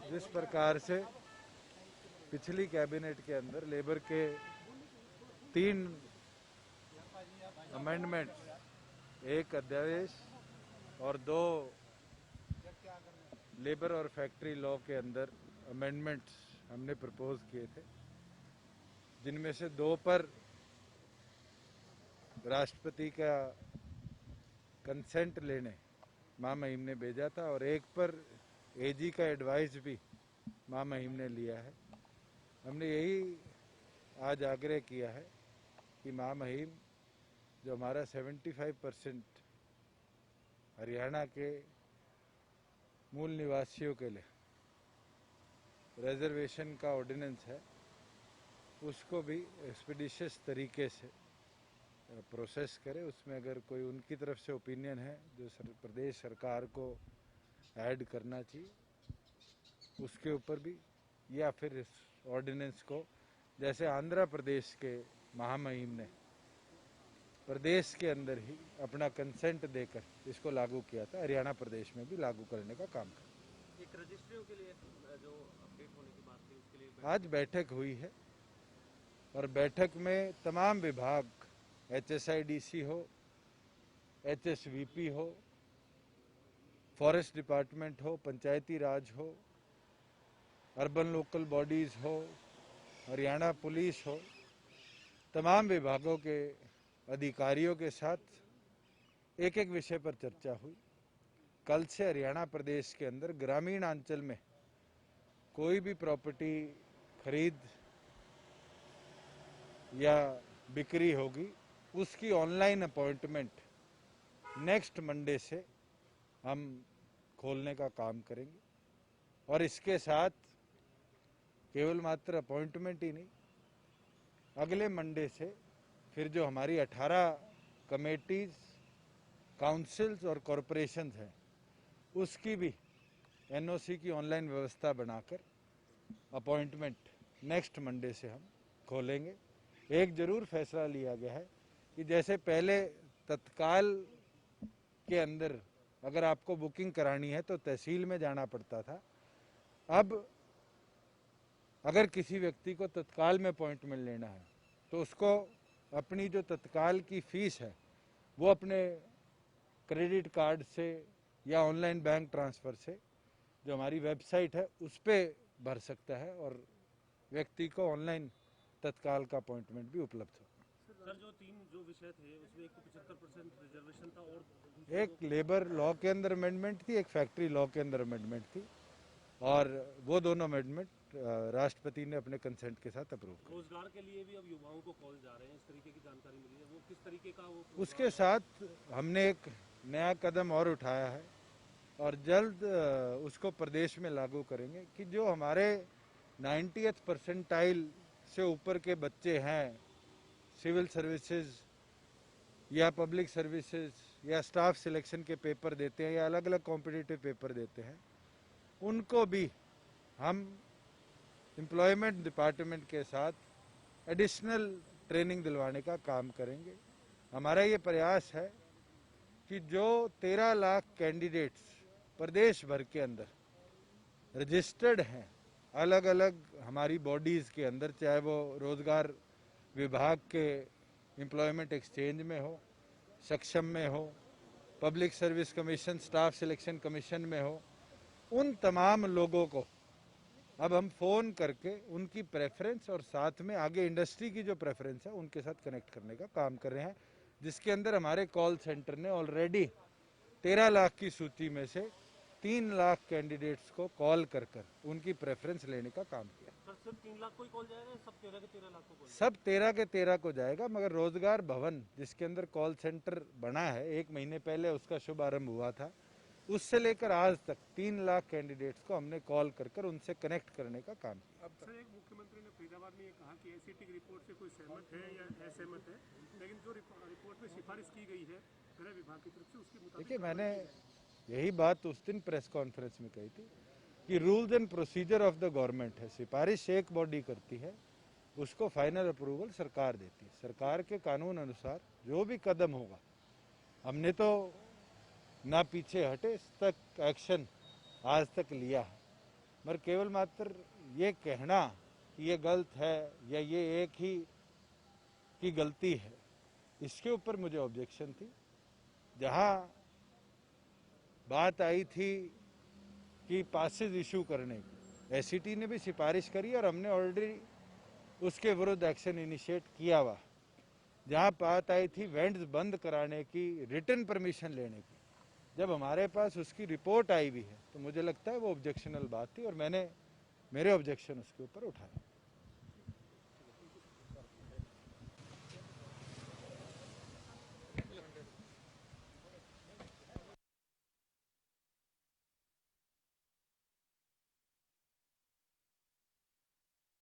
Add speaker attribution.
Speaker 1: जिस प्रकार से पिछली कैबिनेट के अंदर लेबर के 3 अमेंडमेंट, एक अध्यादेश और 2 लेबर और फैक्ट्री लॉ के अंदर अमेंडमेंट्स हमने प्रपोज किए थे, जिनमें से 2 पर राष्ट्रपति का कंसेंट लेने महामहिम ने भेजा था और एक पर एजी का एडवाइस भी महामहिम ने लिया है। हमने यही आज आग्रह किया है कि महामहिम जो हमारा 75% हरियाणा के मूल निवासियों के लिए रिजर्वेशन का ऑर्डिनेंस है, उसको भी एक्सपीडिशियस तरीके से प्रोसेस करे। उसमें अगर कोई उनकी तरफ से ओपिनियन है जो प्रदेश सरकार को ऐड करना चाहिए, उसके ऊपर भी, या फिर इस ऑर्डिनेंस को जैसे आंध्र प्रदेश के महामहिम ने प्रदेश के अंदर ही अपना कंसेंट देकर इसको लागू किया था, हरियाणा प्रदेश में भी लागू करने का काम कर।
Speaker 2: एक रजिस्ट्रियों के लिए जो अपडेट होने की बात थी, उसके लिए
Speaker 1: आज बैठक हुई है और बैठक में तमाम विभाग, HSIDC हो, HSVP हो, फॉरेस्ट डिपार्टमेंट हो, पंचायती राज हो, अर्बन लोकल बॉडीज हो, हरियाणा पुलिस हो, तमाम विभागों के अधिकारियों के साथ एक एक विषय पर चर्चा हुई। कल से हरियाणा प्रदेश के अंदर ग्रामीण अंचल में कोई भी प्रॉपर्टी खरीद या बिक्री होगी, उसकी ऑनलाइन अपॉइंटमेंट नेक्स्ट मंडे से हम खोलने का काम करेंगे। और इसके साथ केवल मात्र अपॉइंटमेंट ही नहीं, अगले मंडे से फिर जो हमारी 18 कमेटीज, काउंसिल्स और कॉरपोरेशंस हैं, उसकी भी NOC की ऑनलाइन व्यवस्था बनाकर अपॉइंटमेंट नेक्स्ट मंडे से हम खोलेंगे। एक जरूर फैसला लिया गया है कि जैसे पहले तत्काल के अंदर अगर आपको बुकिंग करानी है तो तहसील में जाना पड़ता था, अब अगर किसी व्यक्ति को तत्काल में अपॉइंटमेंट लेना है तो उसको अपनी जो तत्काल की फीस है वो अपने क्रेडिट कार्ड से या ऑनलाइन बैंक ट्रांसफ़र से, जो हमारी वेबसाइट है, उस पर भर सकता है और व्यक्ति को ऑनलाइन तत्काल का अपॉइंटमेंट भी उपलब्ध हो।
Speaker 2: सर, जो 3 जो विषय थे उसमें एक तो 75% रिजर्वेशन था और
Speaker 1: एक लेबर लॉ के अंदर अमेंडमेंट थी, एक फैक्ट्री लॉ के अंदर अमेंडमेंट थी, और वो दोनों अमेंडमेंट राष्ट्रपति ने अपने कंसेंट के साथ अप्रूव किया।
Speaker 2: रोजगार के लिए भी अब युवाओं को कॉल जा रहे हैं, इस तरीके की जानकारी मिली है, वो किस तरीके का वो
Speaker 1: उसके साथ हमने एक नया कदम और उठाया है और जल्द उसको प्रदेश में लागू करेंगे कि जो हमारे 90th परसेंटाइल से ऊपर के बच्चे हैं, सिविल सर्विसेज या पब्लिक सर्विसेज या स्टाफ सिलेक्शन के पेपर देते हैं या अलग अलग कॉम्पिटिटिव पेपर देते हैं, उनको भी हम एम्प्लॉयमेंट डिपार्टमेंट के साथ एडिशनल ट्रेनिंग दिलवाने का काम करेंगे। हमारा ये प्रयास है कि जो 13 लाख कैंडिडेट्स प्रदेश भर के अंदर रजिस्टर्ड हैं अलग अलग हमारी बॉडीज़ के अंदर, चाहे वो रोज़गार विभाग के एम्प्लॉयमेंट एक्सचेंज में हो, सक्षम में हो, public service commission, staff selection commission में हो, उन तमाम लोगों को अब हम फ़ोन करके उनकी प्रेफरेंस और साथ में आगे इंडस्ट्री की जो प्रेफरेंस है उनके साथ कनेक्ट करने का काम कर रहे हैं, जिसके अंदर हमारे कॉल सेंटर ने ऑलरेडी 13 लाख की सूची में से 3 लाख कैंडिडेट्स को कॉल कर उनकी प्रेफरेंस लेने का काम किया।
Speaker 2: सर, सिर्फ 3 लाख को ही कॉल जाएगा, सब 13 के 13 लाख को?
Speaker 1: सब 13 के 13 को जाएगा, मगर रोजगार भवन जिसके अंदर कॉल सेंटर बना है, 1 महीने पहले उसका शुभारंभ हुआ था, उससे लेकर आज तक 3 लाख कैंडिडेट्स को हमने कॉल कर उनसे कनेक्ट करने का काम किया।
Speaker 2: अब सर, एक मुख्यमंत्री ने फरीदाबाद में ये कहा कि ACT की रिपोर्ट से कोई सहमत है या असहमत है, लेकिन जो रिपोर्ट में सिफारिश की गई है गृह विभाग की तरफ से, उसके मुताबिक
Speaker 1: देखिए, मैंने यही बात उस दिन प्रेस कॉन्फ्रेंस में कही थी कि rules and procedure of the government है, सिफारिश एक बॉडी करती है, उसको फाइनल अप्रूवल सरकार देती है। सरकार के कानून अनुसार जो भी कदम होगा, हमने तो ना पीछे हटे, इस तक एक्शन आज तक लिया है, मगर केवल मात्र ये कहना कि ये गलत है या ये एक ही की गलती है, इसके ऊपर मुझे ऑब्जेक्शन थी। जहां बात आई थी कि पासेज इशू करने की, एससीटी ने भी सिफारिश करी और हमने ऑलरेडी उसके विरुद्ध एक्शन इनिशिएट किया हुआ। जहां बात आई थी वेंट्स बंद कराने की, रिटर्न परमिशन लेने की, जब हमारे पास उसकी रिपोर्ट आई भी है तो मुझे लगता है वो ऑब्जेक्शनल बात थी और मैंने मेरे ऑब्जेक्शन उसके ऊपर उठाए।